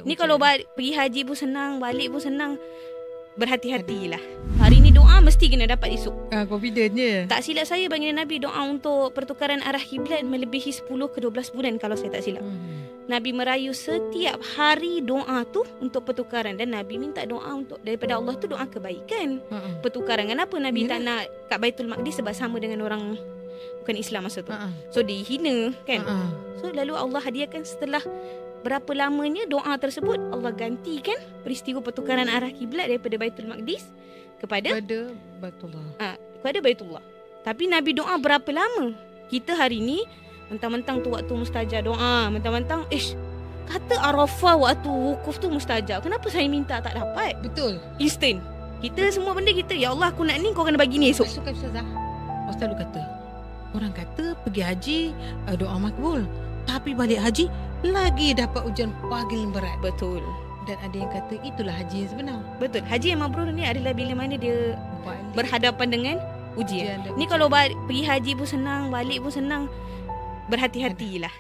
Ni kalau pergi haji pun senang, balik pun senang. Berhati-hatilah. Hari ni doa mesti kena dapat esok. Confident je. Tak silap saya baginda Nabi doa untuk pertukaran arah kiblat melebihi 10 ke 12 bulan kalau saya tak silap. Nabi merayu setiap hari doa tu untuk pertukaran, dan Nabi minta doa untuk daripada Allah tu doa kebaikan. Pertukaran. Kenapa Nabi tak nak kat Baitul Maqdis? Sebab sama dengan orang bukan Islam masa tu. So dihina kan. So lalu Allah hadiahkan setelah berapa lamanya doa tersebut, Allah gantikan peristiwa pertukaran arah kiblat daripada Baitul Maqdis kepada Baitullah. Kepada Baitullah. Tapi Nabi doa berapa lama? Kita hari ni mentang-mentang tu waktu mustajab doa, mentang-mentang kata Arafah waktu wukuf tu mustajab. Kenapa saya minta tak dapat? Betul. Instant. Kita semua benda kita, ya Allah aku nak ni, kau kena bagi ni esok. Suka Ustazah. Ustaz lu kata, orang kata pergi haji doa makbul, tapi balik haji lagi dapat ujian paling berat. Betul. Dan ada yang kata itulah haji yang sebenar. Betul. Haji yang mabrur ni adalah bila mana dia berhadapan dengan ujian. Ni ujian. kalau pergi haji pun senang, balik pun senang. Berhati-hatilah.